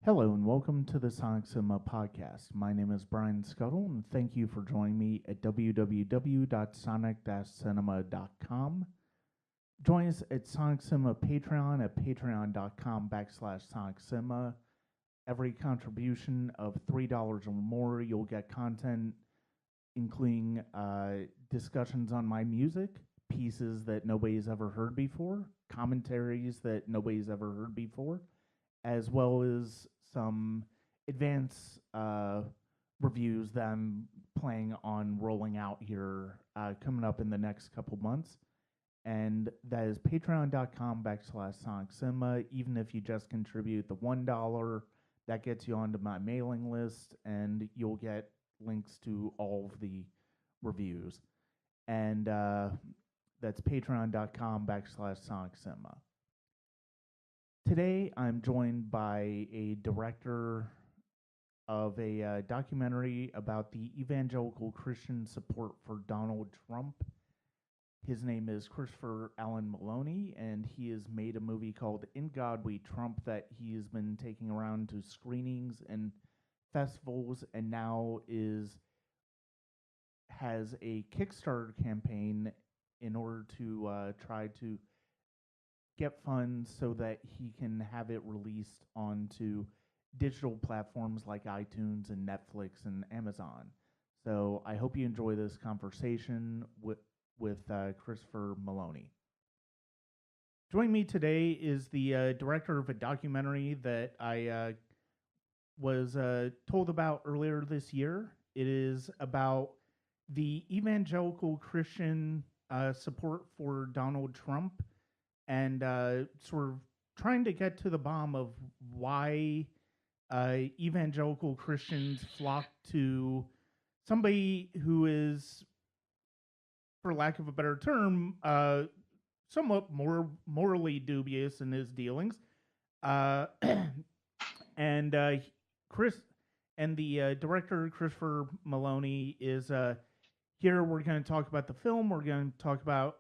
Hello and welcome to the Sonic Cinema podcast. My name is Brian Scuttle and thank you for joining me at www.sonic-cinema.com. Join us at Sonic Cinema Patreon at patreon.com/Sonic Cinema. Every contribution of $3 or more, you'll get content including discussions on my music, pieces that nobody's ever heard before, commentaries that nobody's ever heard before, as well as some advanced reviews that I'm planning on rolling out here coming up in the next couple months. And that is patreon.com/Sonic Cinema. Even if you just contribute the $1, that gets you onto my mailing list, and you'll get links to all of the reviews. And that's patreon.com/Sonic Cinema. Today, I'm joined by a director of a documentary about the evangelical Christian support for Donald Trump. His name is Christopher Maloney, and he has made a movie called In God We Trump that he has been taking around to screenings and festivals, and now has a Kickstarter campaign in order to try to get funds so that he can have it released onto digital platforms like iTunes and Netflix and Amazon. So I hope you enjoy this conversation with Christopher Maloney. Joining me today is the director of a documentary that I was told about earlier this year. It is about the evangelical Christian support for Donald Trump and sort of trying to get to the bottom of why evangelical Christians flock to somebody who is, for lack of a better term, somewhat more morally dubious in his dealings. Uh, and Chris and the director Christopher Maloney is here. We're going to talk about the film. We're going to talk about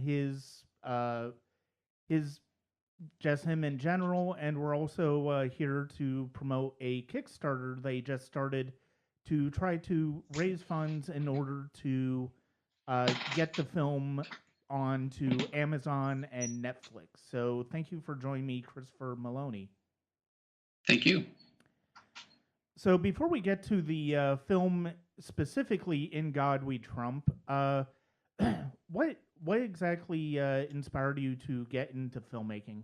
his just him in general, and we're also here to promote a Kickstarter they just started to try to raise funds in order to get the film onto Amazon and Netflix. So thank you for joining me, Christopher Maloney. Thank you. So before we get to the film specifically, In God We Trump, what exactly inspired you to get into filmmaking?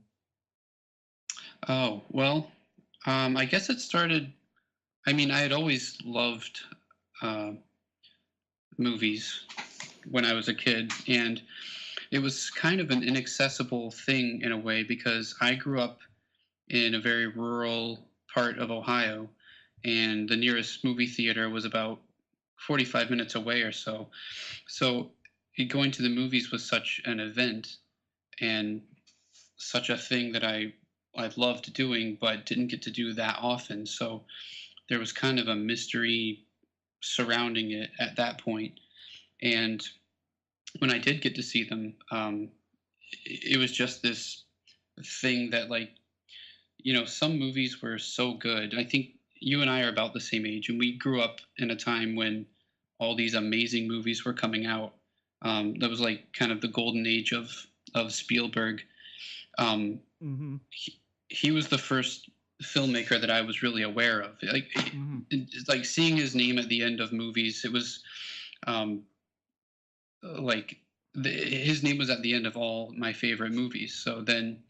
Oh, well, I guess it started. I had always loved uh, movies when I was a kid, and it was kind of an inaccessible thing in a way because I grew up in a very rural part of Ohio, and the nearest movie theater was about 45 minutes away or so. So going to the movies was such an event and such a thing that I loved doing, but didn't get to do that often. So there was kind of a mystery surrounding it at that point. And when I did get to see them, it was just this thing that, like, some movies were so good. I think you and I are about the same age, and we grew up in a time when all these amazing movies were coming out. That was like kind of the golden age of Spielberg. Um, Mm-hmm. he was the first filmmaker that I was really aware of. Mm-hmm. Like seeing his name at the end of movies, it was um, like his name was at the end of all my favorite movies. So then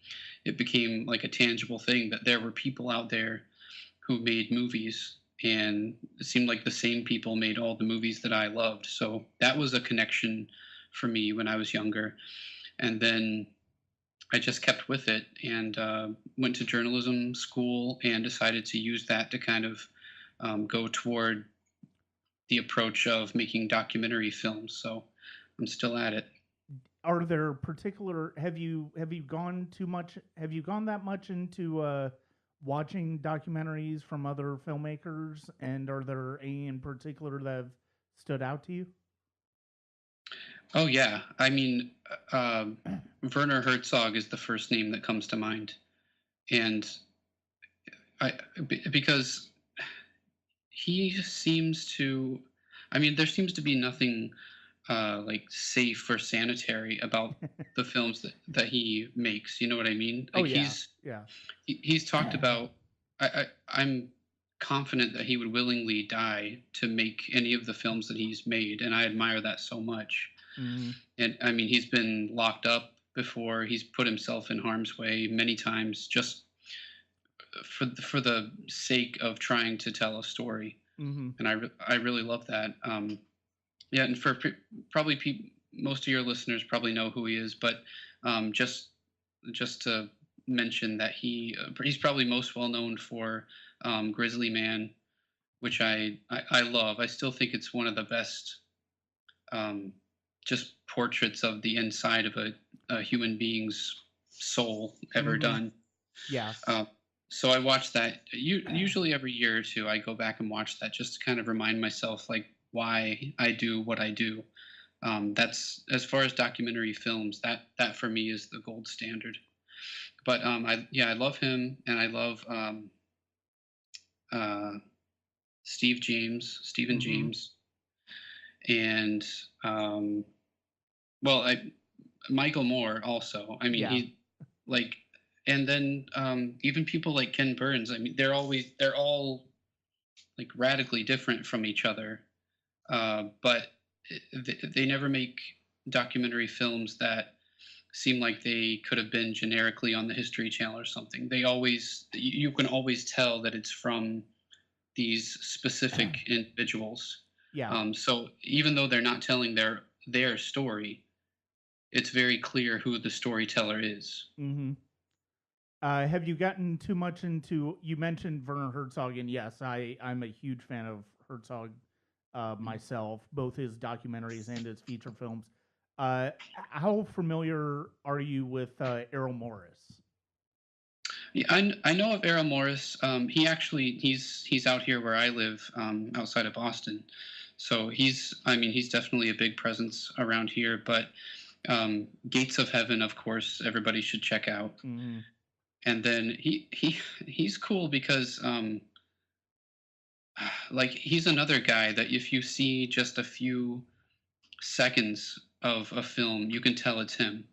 it became like a tangible thing that there were people out there who made movies, and it seemed like the same people made all the movies that I loved. So that was a connection for me when I was younger. And then I just kept with it and went to journalism school and decided to use that to kind of go toward the approach of making documentary films. So I'm still at it. Are there particular have you gone that much into watching documentaries from other filmmakers, and are there any in particular that have stood out to you? Oh yeah, Werner Herzog is the first name that comes to mind, and Because he seems to, I mean, there seems to be nothing like safe or sanitary about the films that he makes. You know what I mean? Oh Like yeah, yeah. he's talked about. I'm confident that he would willingly die to make any of the films that he's made, and I admire that so much. Hmm. And I mean, he's been locked up before. He's put himself in harm's way many times just for the sake of trying to tell a story. Hmm. And I really love that. Yeah, and for probably most of your listeners probably know who he is, but um, just just to mention that he's probably most well known for Grizzly Man, which I love. I still think it's one of the best um, just portraits of the inside of a human being's soul ever Hmm. done. Yeah. Uh, so I watch that usually every year or two. I go back and watch that just to kind of remind myself like why I do what I do. That's as far as documentary films. That for me is the gold standard. But I love him, and I love uh, Stephen Hmm. James, and um, well, Michael Moore also. I mean, Yeah. like, and then even people like Ken Burns. I mean, they're all like radically different from each other, but they never make documentary films that seem like they could have been generically on the History Channel or something. They always you can always tell that it's from these specific individuals. Yeah. So even though they're not telling their story, it's very clear who the storyteller is. Hmm. Have you gotten too much into? You mentioned Werner Herzog, and yes, I'm a huge fan of Herzog myself, both his documentaries and his feature films. How familiar are you with Errol Morris? Yeah, I know of Errol Morris. He's out here where I live, outside of Boston. So he's definitely a big presence around here. But Gates of Heaven, of course, everybody should check out. Hmm. And then he's cool because like he's another guy that if you see just a few seconds of a film, you can tell it's him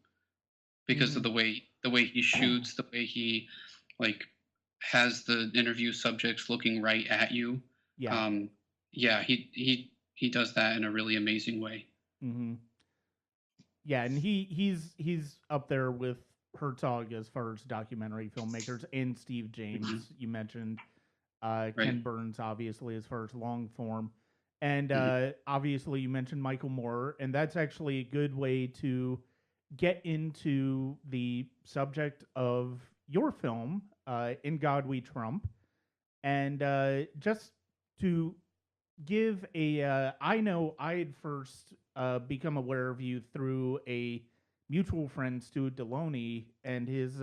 because Hmm. of the way he shoots, the way he like has the interview subjects looking right at you. Yeah. Um, yeah, he does that in a really amazing way. Hmm. Yeah, and he's up there with Herzog as far as documentary filmmakers, and Steve Hmm. James. You mentioned Right. Ken Burns, obviously, as far as long form. And Hmm. obviously, you mentioned Michael Moore, and that's actually a good way to get into the subject of your film, In God We Trump. And just to give a, I know I had first become aware of you through a mutual friend, Stu Deloney, and his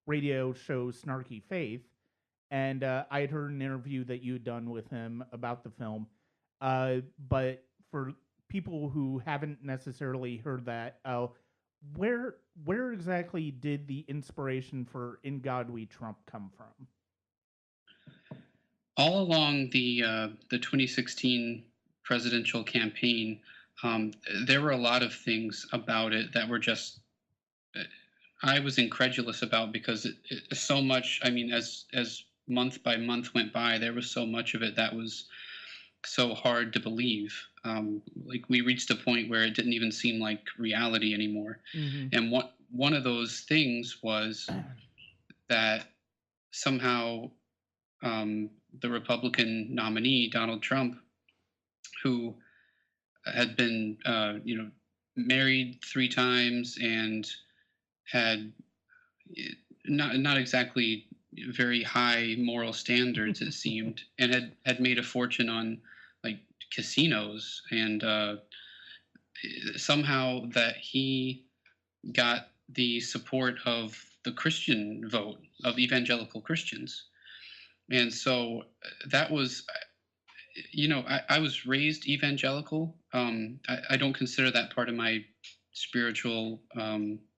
radio show, Snarky Faith, and I had heard an interview that you had done with him about the film. But for people who haven't necessarily heard that, where where exactly did the inspiration for "In God We Trump" come from? All along the 2016 presidential campaign, there were a lot of things about it that were just uh, I was incredulous about because so much. I mean, as month by month went by, there was so much of it that was so hard to believe. Like we reached a point where it didn't even seem like reality anymore. Mm-hmm. And one of those things was that somehow the Republican nominee Donald Trump, who had been married 3 times and had not exactly very high moral standards, it seemed, and had made a fortune on like casinos and somehow that he got the support of the Christian vote of evangelical Christians. And so that was, I was raised evangelical. I don't consider that part of my spiritual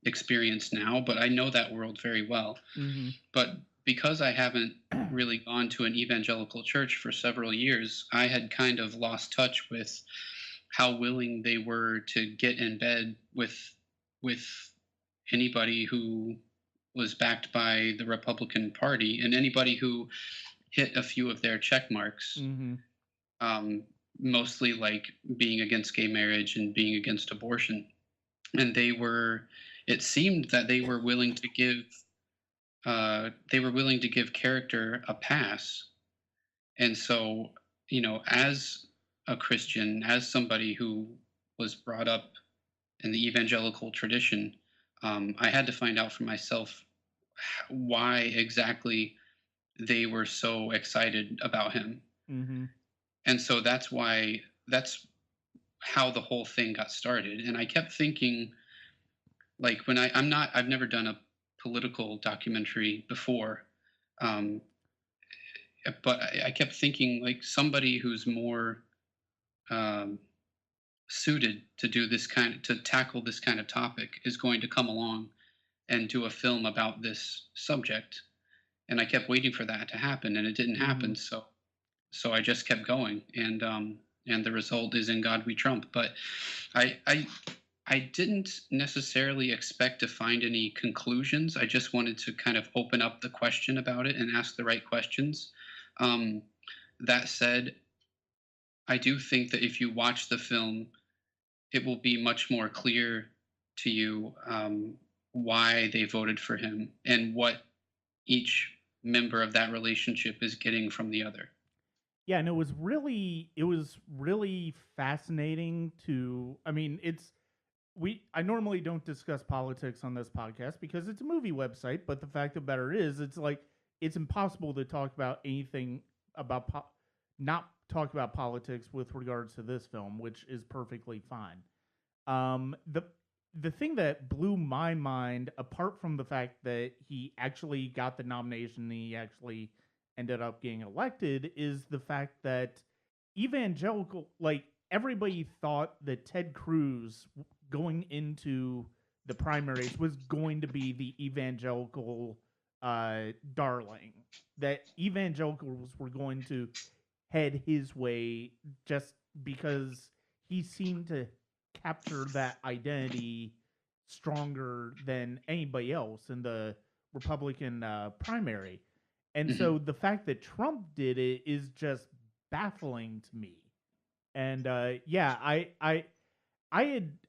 experience now, but I know that world very well. Mm-hmm. But because I haven't really gone to an evangelical church for several years, I had kind of lost touch with how willing they were to get in bed with anybody who was backed by the Republican Party and anybody who hit a few of their check marks, Mm-hmm. um, mostly like being against gay marriage and being against abortion. And it seemed that they were willing to give character a pass. And so, as a Christian, as somebody who was brought up in the evangelical tradition, I had to find out for myself why exactly they were so excited about him. Mm-hmm. And so that's how the whole thing got started. And I kept thinking, like, I've never done a political documentary before. Um, but I kept thinking, like, somebody who's more um, suited to to tackle this kind of topic is going to come along and do a film about this subject. And I kept waiting for that to happen, and it didn't Mm-hmm. happen. So I just kept going, and the result is In God We Trump. But I I I didn't necessarily expect to find any conclusions. I just wanted to kind of open up the question about it and ask the right questions. Um, that said, I do think that if you watch the film, it will be much more clear to you, why they voted for him and what each member of that relationship is getting from the other. Yeah, and it was really fascinating to. I mean, I normally don't discuss politics on this podcast because it's a movie website, but the fact of the matter is, it's like it's impossible to talk about anything about not talk about politics with regards to this film, which is perfectly fine. The thing that blew my mind, apart from the fact that he actually got the nomination, and he actually ended up getting elected, is the fact that evangelical, like everybody thought that Ted Cruz going into the primaries was going to be the evangelical darling. That evangelicals were going to head his way just because he seemed to capture that identity stronger than anybody else in the Republican primary. And Hmm. so the fact that Trump did it is just baffling to me. And yeah,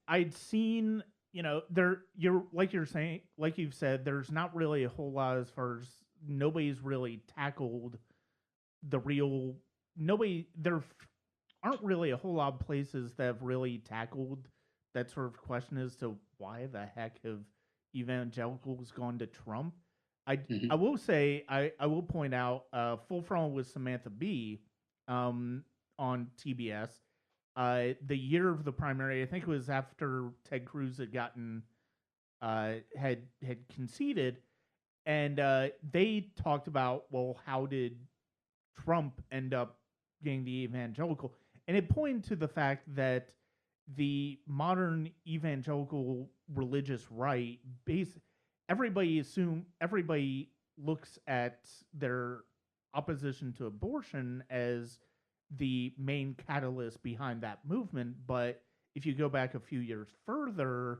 I'd seen, you're saying, like you've said, there's not really a whole lot as far as nobody's really tackled the real nobody there aren't really a whole lot of places that have really tackled that sort of question as to why the heck have evangelicals gone to Trump. I Hmm. will say, I will point out Full Frontal with Samantha Bee um, on TBS. The year of the primary, I think it was after Ted Cruz had gotten had conceded, and they talked about, well, how did Trump end up getting the evangelical? And it pointed to the fact that the modern evangelical religious right everybody looks at their opposition to abortion as the main catalyst behind that movement. But if you go back a few years further,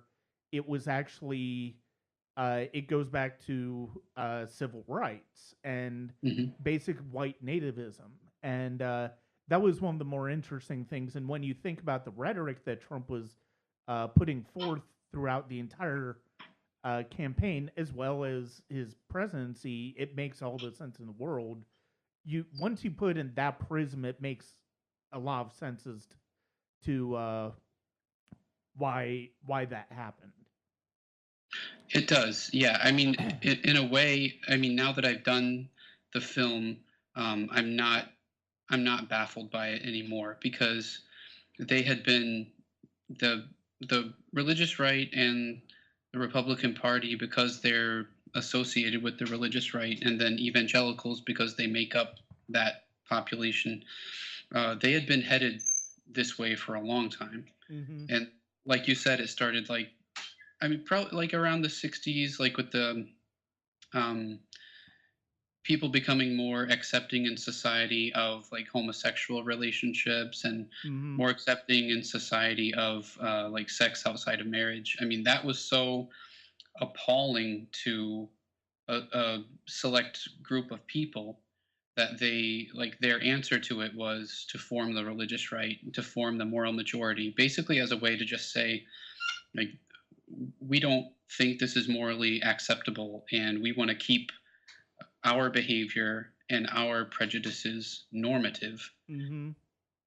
it was actually it goes back to civil rights and Hmm. basic white nativism. And that was one of the more interesting things. And when you think about the rhetoric that Trump was putting forth throughout the entire campaign, as well as his presidency, it makes all the sense in the world. You Once you put in that prism, it makes a lot of sense as to why that happened. It does, yeah. I mean, in a way, I mean, now that I've done the film, I'm not baffled by it anymore because they had been the religious right and the Republican Party because they're associated with the religious right, and then evangelicals because they make up that population. They had been headed this way for a long time, Mm-hmm. and like you said, it started like, I mean, probably like around the '60s, like with the um, people becoming more accepting in society of like homosexual relationships, and Mm-hmm. more accepting in society of like sex outside of marriage. I mean, that was so appalling to a select group of people that they like their answer to it was to form the religious right, to form the moral majority, basically as a way to just say, like, we don't think this is morally acceptable, and we want to keep our behavior and our prejudices normative. Mm-hmm.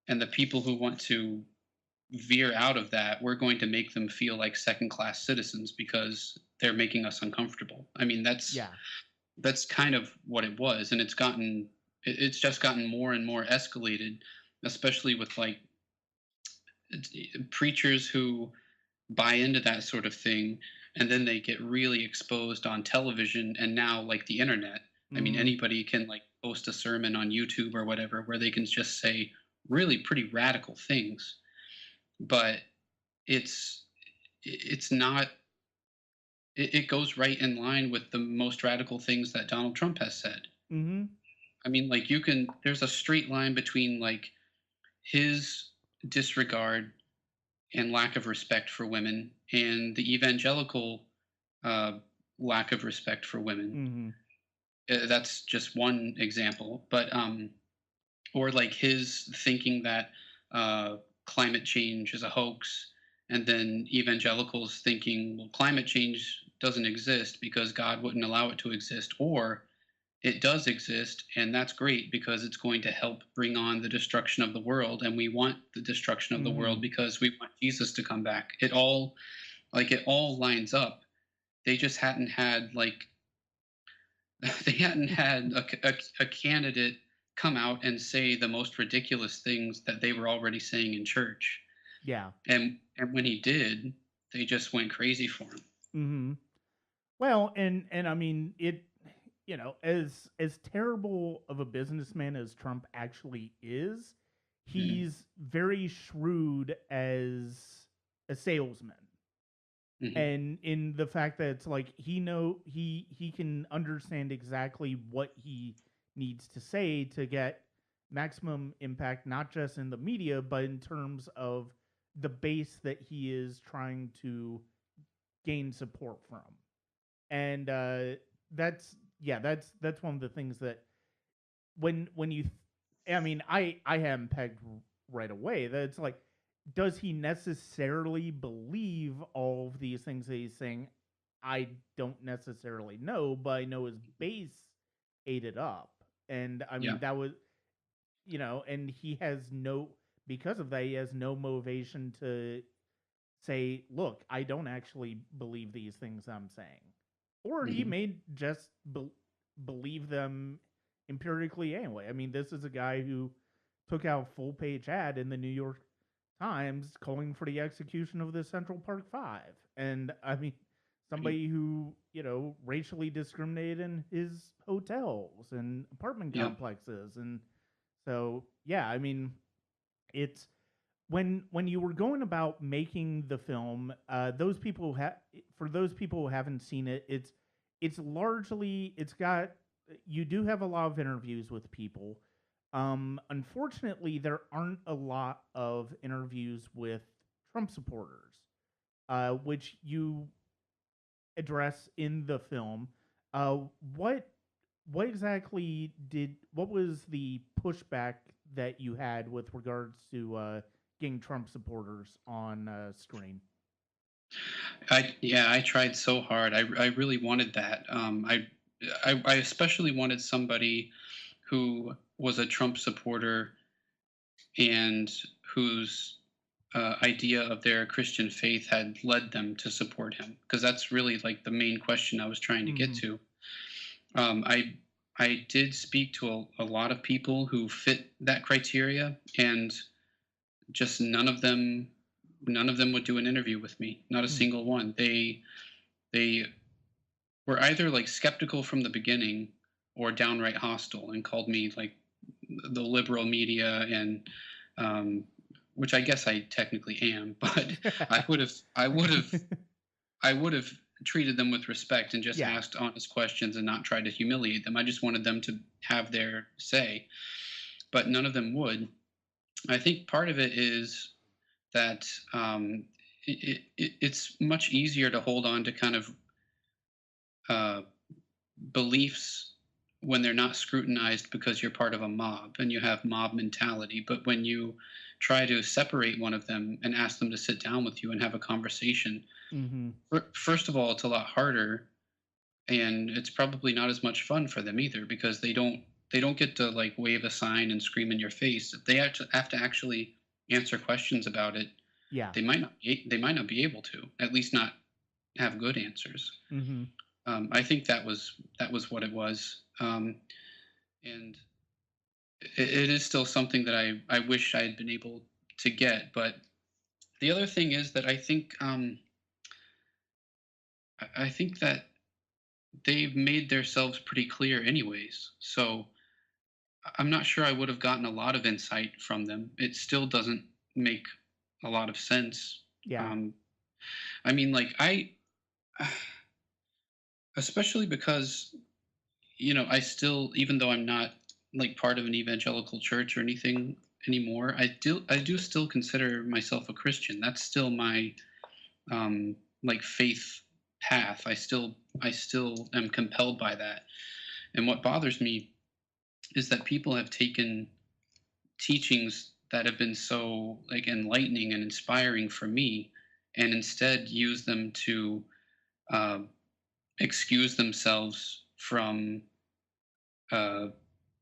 And the people who want to veer out of that, we're going to make them feel like second class citizens because they're making us uncomfortable. I mean, Yeah. that's kind of what it was, and it's just gotten more and more escalated, especially with like preachers who buy into that sort of thing, and then they get really exposed on television and now like the internet. I mean, Mm-hmm. anybody can like post a sermon on YouTube or whatever where they can just say really pretty radical things, but it's it's not it goes right in line with the most radical things that Donald Trump has said. Mm-hmm. I mean, like, there's a straight line between like his disregard and lack of respect for women and the evangelical uh, lack of respect for women. Mm-hmm. That's just one example, but or like his thinking that climate change is a hoax, and then evangelicals thinking, well, climate change doesn't exist because God wouldn't allow it to exist, or it does exist and that's great because it's going to help bring on the destruction of the world, and we want the destruction of the Mm-hmm. world because we want Jesus to come back. It all lines up. They just hadn't had like they hadn't had a candidate come out and say the most ridiculous things that they were already saying in church. Yeah. And when he did, they just went crazy for him. Mm-hmm. Well, and I mean it. As terrible of a businessman as Trump actually is, Hmm. he's very shrewd as a salesman. Hmm. And in the fact that it's like he can understand exactly what he needs to say to get maximum impact, not just in the media but in terms of the base that he is trying to gain support from. And that's yeah, that's one of the things that when you I mean, I have him pegged right away that it's like, does he necessarily believe all of these things that he's saying? I don't necessarily know, but I know his base ate it up. And I Yeah. mean, that was, and he has no, because of that, he has no motivation to say, look, I don't actually believe these things I'm saying. Or he Hmm. may just believe them empirically anyway. I mean, this is a guy who took out a full page ad in the New York Times calling for the execution of the Central Park Five. And I mean, Right. somebody who, racially discriminated in his hotels and apartment Yeah. complexes. And so, yeah, I mean, it's when you were going about making the film, for those people who haven't seen it, it's largely it's got you do have a lot of interviews with people. Unfortunately, there aren't a lot of interviews with Trump supporters, which you address in the film. Uh, what what was the pushback that you had with regards to getting Trump supporters on I tried so hard. I really wanted that. I especially wanted somebody who was a Trump supporter and whose idea of their Christian faith had led them to support him, because that's really like the main question I was trying to get Mm-hmm. to. Um, I I did speak to a lot of people who fit that criteria, and just none of them would do an interview with me. Not a Mm-hmm. single one. They were either like skeptical from the beginning or downright hostile and called me like the liberal media, and um, which I guess I technically am, but I would have I would have treated them with respect and just Yeah. asked honest questions and not tried to humiliate them. I just wanted them to have their say, but none of them would. I think part of it is that it's much easier to hold on to kind of uh, beliefs when they're not scrutinized because you're part of a mob and you have mob mentality. But when you try to separate one of them and ask them to sit down with you and have a conversation, Mm-hmm. first of all, it's a lot harder, and it's probably not as much fun for them either because they don't get to like wave a sign and scream in your face. If they have to actually answer questions about it, Yeah. they might not be able to, at least not have good answers. Mm-hmm. I think that was what it was, and it is still something that I wish I had been able to get. But the other thing is that I think that they've made themselves pretty clear anyways. So I'm not sure I would have gotten a lot of insight from them. It still doesn't make a lot of sense. Yeah. Um, I mean, like especially because I still, even though I'm not like part of an evangelical church or anything anymore, I do still consider myself a Christian. That's still my like faith path. I still am compelled by that. And what bothers me is that people have taken teachings that have been so like enlightening and inspiring for me and instead use them to uh, excuse themselves from uh,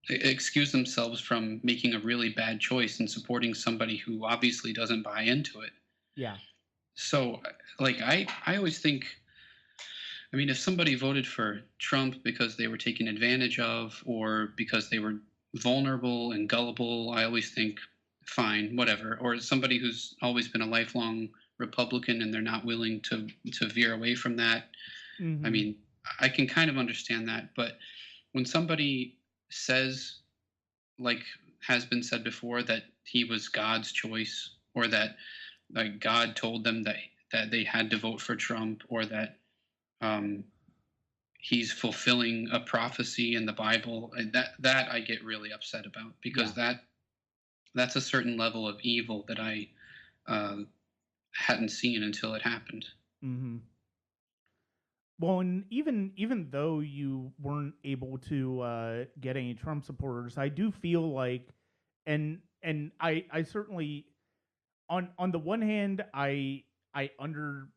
excuse themselves from making a really bad choice and supporting somebody who obviously doesn't buy into it. Yeah. So, like, I always think, I mean, if somebody voted for Trump because they were taken advantage of or because they were vulnerable and gullible, I always think, fine, whatever. Or somebody who's always been a lifelong Republican and they're not willing to veer away from that. I Mm-hmm. mean, I can kind of understand that, but when somebody says, like has been said before, that he was God's choice, or that like God told them that they had to vote for Trump, or that um, he's fulfilling a prophecy in the Bible. And that I get really upset about because Yeah. that's a certain level of evil that I uh, hadn't seen until it happened. Mm-hmm. Well, and even though you weren't able to get any Trump supporters, I do feel like, and I certainly, on the one hand, I under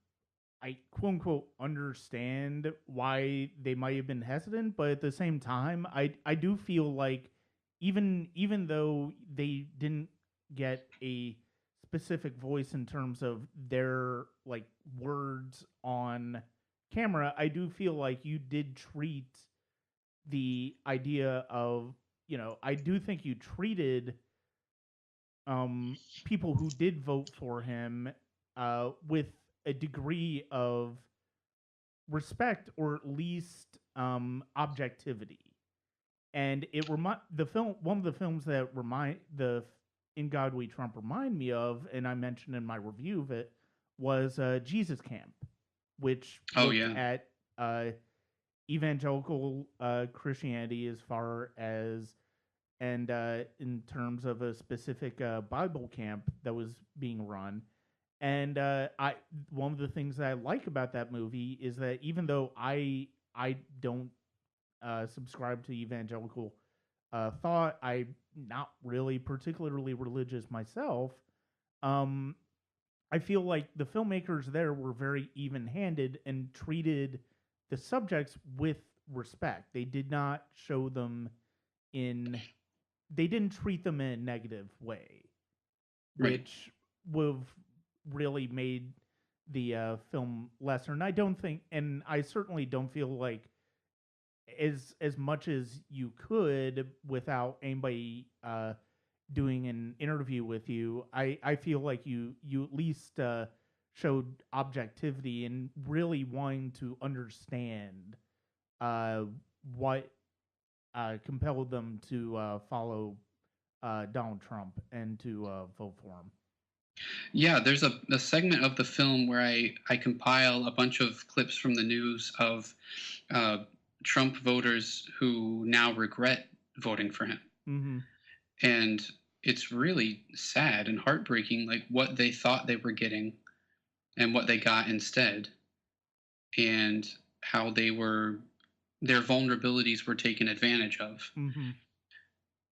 I quote unquote understand why they might have been hesitant, but at the same time, I do feel like even though they didn't get a specific voice in terms of their like words on camera, I do feel like you did treat the idea of, I do think you treated people who did vote for him with a degree of respect or at least objectivity. And the film, one of the films that remind the In God We Trump remind me of, and I mentioned in my review of it, was Jesus Camp, which Oh looked yeah, at uh, evangelical Christianity as far as and in terms of a specific Bible camp that was being run. And I one of the things that I like about that movie is that even though I don't subscribe to evangelical thought, I'm not really particularly religious myself. Um, I feel like the filmmakers there were very even-handed and treated the subjects with respect. They did not show them in they didn't treat them in a negative way, right. which would have really made the film lesser. And I certainly don't feel like as much as you could without anybody doing an interview with you. I feel like you at least showed objectivity and really wanting to understand uh, what compelled them to follow Donald Trump and to vote for him. Yeah, there's a segment of the film where I compile a bunch of clips from the news of uh, Trump voters who now regret voting for him. Mm-hmm. And it's really sad and heartbreaking, like what they thought they were getting and what they got instead, and how their vulnerabilities were taken advantage of. Mm-hmm.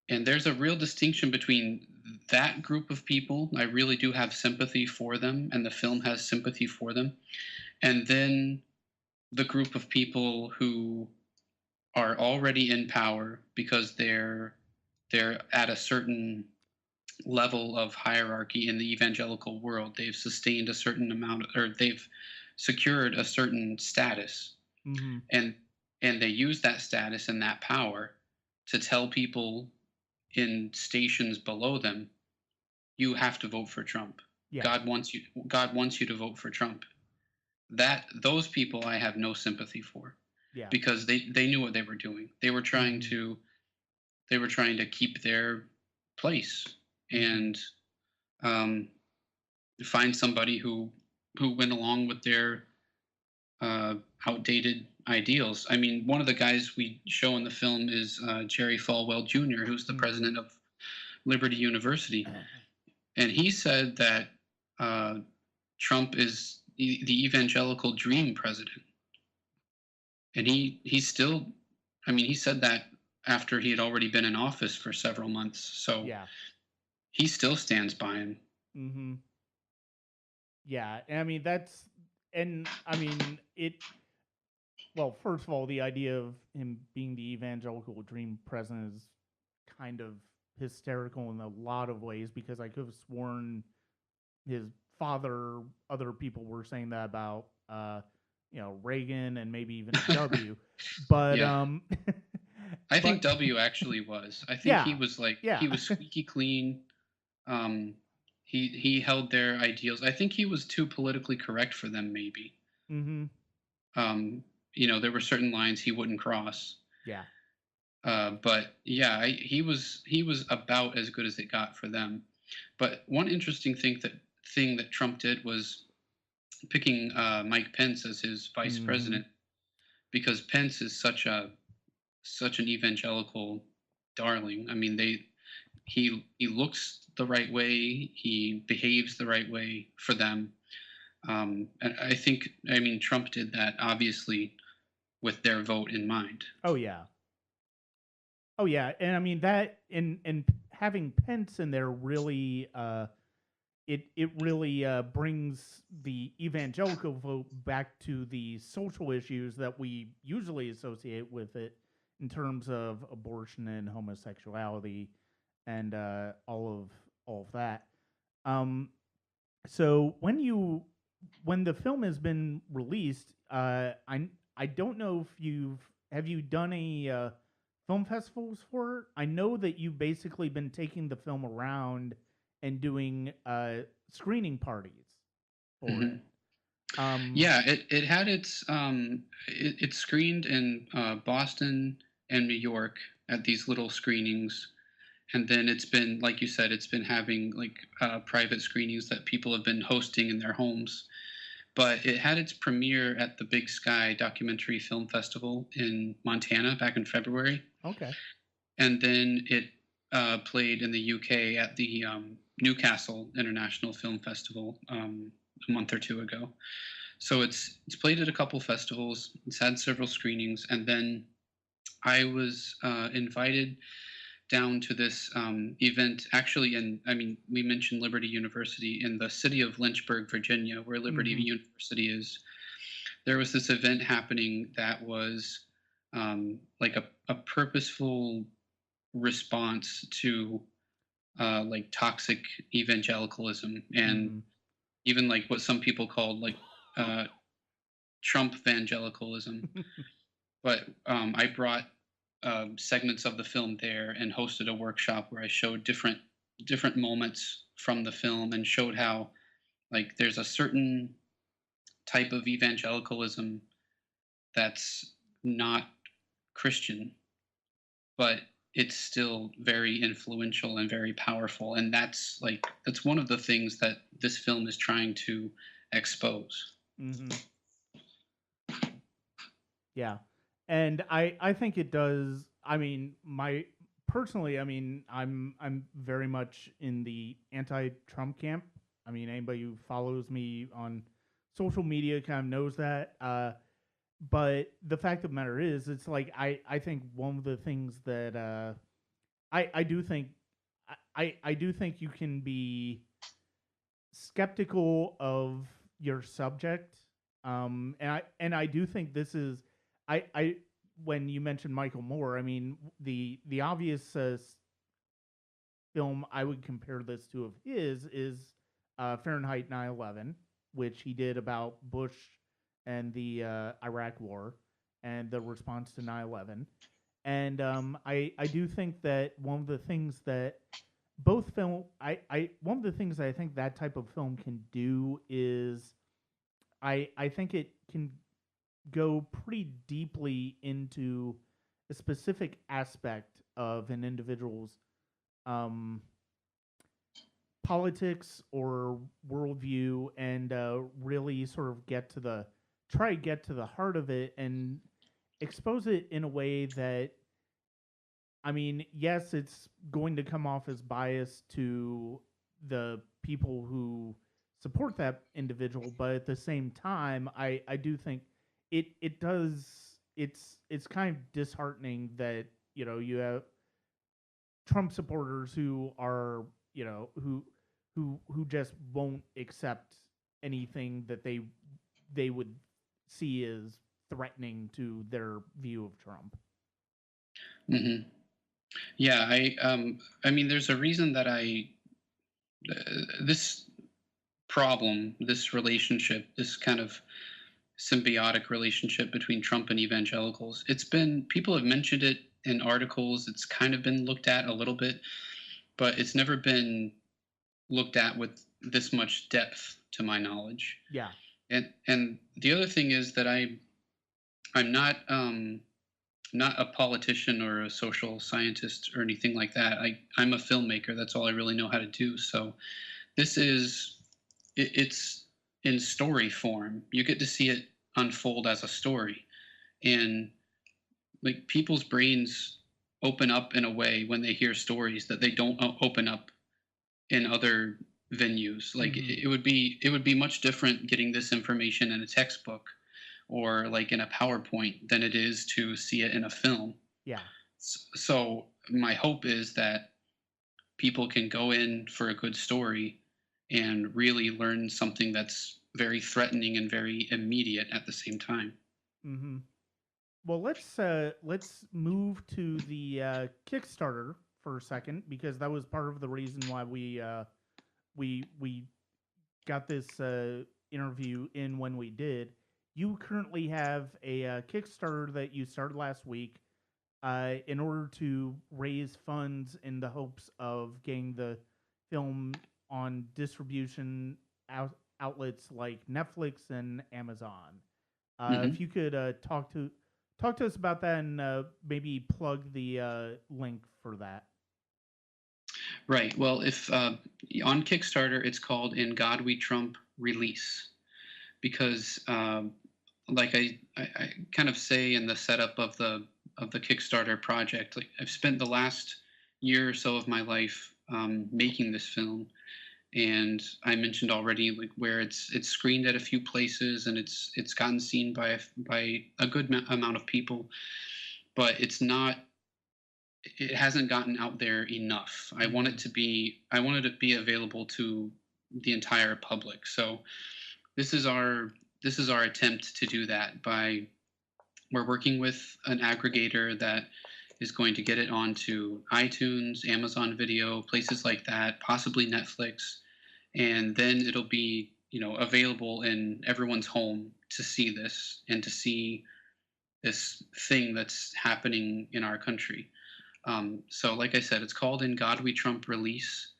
And there's a real distinction between that group of people. I really do have sympathy for them, and the film has sympathy for them. And then the group of people who are already in power because they're at a certain level of hierarchy in the evangelical world. They've sustained a certain amount, or they've secured a certain status, Mm-hmm. and they use that status and that power to tell people in stations below them, you have to vote for Trump. Yeah. God wants you to vote for Trump. That those people I have no sympathy for, Yeah. because they knew what they were doing. Mm-hmm. They were trying to keep their place, Mm-hmm. and um, find somebody who went along with their outdated ideals. I mean, one of the guys we show in the film is Jerry Falwell Jr., who's the Mm-hmm. president of Liberty University, and he said that uh, Trump is the evangelical dream president, and he still, I mean, he said that after he had already been in office for several months, so Yeah. he still stands by him. Mm-hmm. Yeah. And I mean that's and I mean it well, first of all, the idea of him being the evangelical dream president is kind of hysterical in a lot of ways because I could have sworn his father, other people were saying that about, Reagan and maybe even W. But, Yeah, I but think W actually was. I think yeah, he yeah. was squeaky clean. Um, he held their ideals. I think he was too politically correct for them, maybe. Mm-hmm. Um, there were certain lines he wouldn't cross. Yeah. But yeah, he was about as good as it got for them. But one interesting thing that Trump did was picking Mike Pence as his vice Mm-hmm. president, because Pence is such an evangelical darling. I mean, he looks the right way, he behaves the right way for them. And I mean, Trump did that obviously with their vote in mind. Oh, yeah. Oh, yeah. And I mean, that, and having Pence in there really, it really brings the evangelical vote back to the social issues that we usually associate with it in terms of abortion and homosexuality and all of that. Um, so when the film has been released, I don't know if have you done any film festivals for it. I know that you've basically been taking the film around and doing screening parties for it. Mhm. Um, Yeah, it had it screened in Boston and New York at these little screenings, and then it's been, like you said, it's been having like private screenings that people have been hosting in their homes. But it had its premiere at the Big Sky Documentary Film Festival in Montana back in February, okay. and then it played in the UK at the Newcastle International Film Festival a month or two ago. So it's played at a couple festivals. It's had several screenings, and then I was invited down to this event. Actually, I mean, we mentioned Liberty University in the city of Lynchburg, Virginia, where Liberty Mm-hmm. University is. There was this event happening that was like a purposeful response to like toxic evangelicalism, and Mm-hmm. even like what some people called like uh, Trump evangelicalism. But I brought segments of the film there and hosted a workshop where I showed different moments from the film and showed how, like, there's a certain type of evangelicalism that's not Christian, but it's still very influential and very powerful, and that's one of the things that this film is trying to expose. Hmm. Yeah. And I think it does. I mean, my personally, I mean, I'm very much in the anti-Trump camp. I mean, anybody who follows me on social media kind of knows that. But the fact of the matter is, it's like I think one of the things that I do think I do think you can be skeptical of your subject. And I do think this is I when you mentioned Michael Moore, I mean the obvious film I would compare this to of his is Fahrenheit 9/11, which he did about Bush and the Iraq War and the response to 9/11. And I do think that one of the things that both film I one of the things that I think that type of film can do is I think it can go pretty deeply into a specific aspect of an individual's um, politics or worldview, and really sort of try to get to the heart of it and expose it in a way that, I mean, yes, it's going to come off as biased to the people who support that individual, but at the same time, I do think it does it's kind of disheartening that you have Trump supporters who are who just won't accept anything that they would see as threatening to their view of Trump. Hmm. Yeah, I mean, there's a reason that this problem, this relationship, this kind of symbiotic relationship between Trump and evangelicals. It's been people have mentioned it in articles. It's kind of been looked at a little bit, but it's never been looked at with this much depth, to my knowledge. Yeah. And the other thing is that I'm not a politician or a social scientist or anything like that. I'm a filmmaker. That's all I really know how to do. So this is it's in story form. You get to see it unfold as a story, and like people's brains open up in a way when they hear stories that they don't open up in other venues. Like Hmm. it would be much different getting this information in a textbook or like in a PowerPoint than it is to see it in a film. Yeah. So my hope is that people can go in for a good story and really learn something that's very threatening and very immediate at the same time. Hmm. Well, let's move to the Kickstarter for a second, because that was part of the reason why we got this interview in when we did. You currently have a Kickstarter that you started last week in order to raise funds in the hopes of getting the film on distribution outlets like Netflix and Amazon. If Hmm. you could talk to us about that, and maybe plug the link for that. Right. Well, if on Kickstarter, it's called "In God We Trump Release" because, like I kind of say in the setup of the Kickstarter project, like I've spent the last year or so of my life making this film, and I mentioned already like where it's screened at a few places and it's gotten seen by a good amount of people, but it hasn't gotten out there enough. Mm-hmm. I wanted it to be available to the entire public. So this is our this is our attempt to do that by we're working with an aggregator that is going to get it onto iTunes, Amazon Video, places like that, possibly Netflix, and then it'll be, available in everyone's home to see this and to see this thing that's happening in our country. So, like I said, it's called "In God We Trump Release."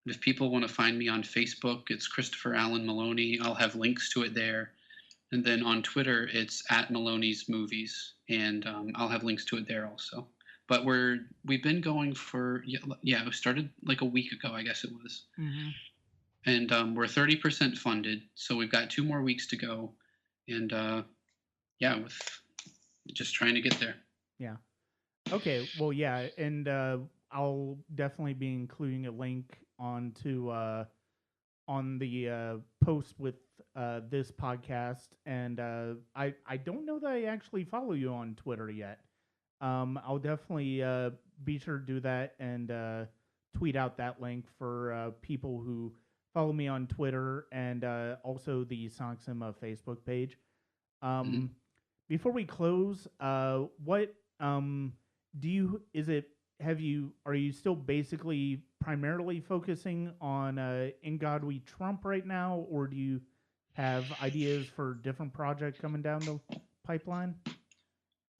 If people want to find me on Facebook, it's Christopher Allen Maloney. I'll have links to it there. And then on Twitter, it's at Maloney's Movies, and I'll have links to it there also. but we've been going for yeah, it started like a week ago, I guess it was. Mm-hmm. And we're 30% funded, so we've got 2 more weeks to go. And yeah, with just trying to get there. Yeah. Okay. Well, yeah, and I'll definitely be including a link on the post with this podcast, and I don't know that I actually follow you on Twitter yet. I'll definitely be sure to do that and tweet out that link for people who follow me on Twitter and also the Sonic Cinema Facebook page. Mhm. Um, Before we close, what do you is it have you are you still basically primarily focusing on In God We Trump right now, or do you have ideas for different projects coming down the pipeline?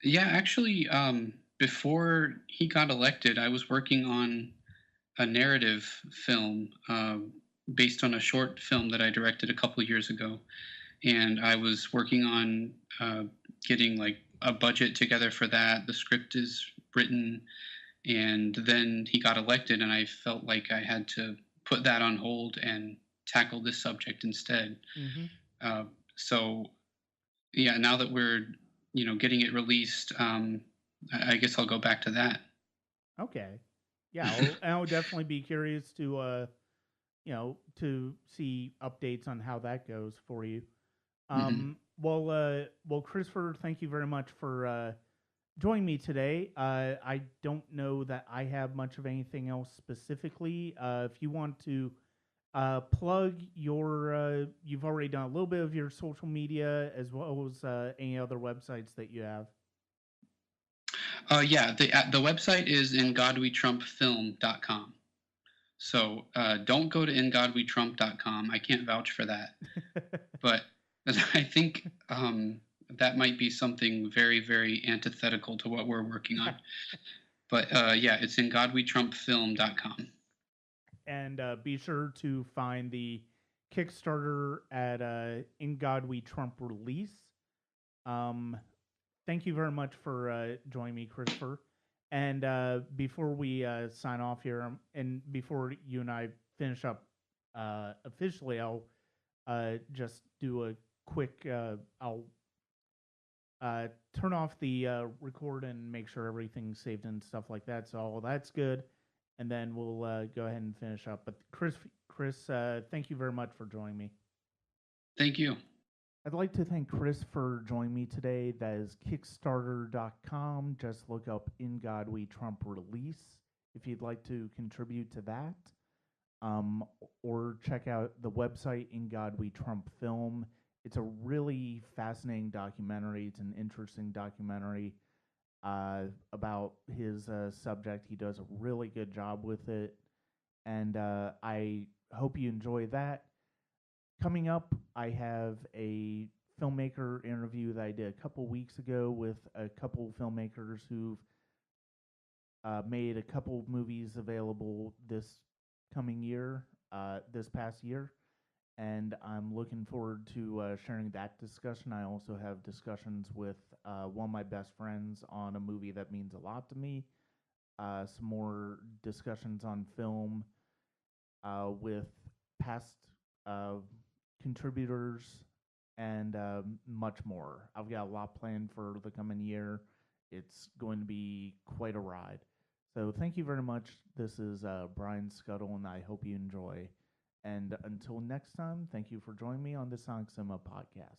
Yeah, actually, before he got elected, I was working on a narrative film based on a short film that I directed a couple years ago, and I was working on getting like a budget together for that. The script is written, and then he got elected, and I felt like I had to put that on hold and tackle this subject instead. Mm-hmm. Uh, so yeah, now that we're getting it released, I guess I'll go back to that. Okay. Yeah, I'll definitely be curious to to see updates on how that goes for you. Hmm. Well, Christopher, thank you very much for joining me today. I don't know that I have much of anything else specifically. If you want to plug your, you've already done a little bit of your social media as well as any other websites that you have. Yeah, the website is ingodwetrumpfilm.com. So don't go to ingodwetrump.com. I can't vouch for that, but I think that might be something very, very antithetical to what we're working on. But yeah, it's ingodwetrumpfilm.com. And be sure to find the Kickstarter at In God We Trump Release. Um, Thank you very much for joining me, Christopher. And before we sign off here, and before you and I finish up officially, I'll just do a quick. I'll turn off the record and make sure everything's saved and stuff like that. So all that's good, and then we'll go ahead and finish up. But Chris, thank you very much for joining me. Thank you. I'd like to thank Chris for joining me today. That is Kickstarter.com. Just look up In God We Trump Release if you'd like to contribute to that. Um, or check out the website In God We Trump Film. It's a really fascinating documentary. It's an interesting documentary about his subject. He does a really good job with it. And I hope you enjoy that. Coming up, I have a filmmaker interview that I did a couple weeks ago with a couple filmmakers who've made a couple movies available this coming year, this past year. And I'm looking forward to sharing that discussion. I also have discussions with one of my best friends on a movie that means a lot to me. Some more discussions on film with past uh, contributors and much more. I've got a lot planned for the coming year. It's going to be quite a ride. So thank you very much. This is Brian Scuttle, and I hope you enjoy. And until next time, thank you for joining me on the Sonic Cinema podcast.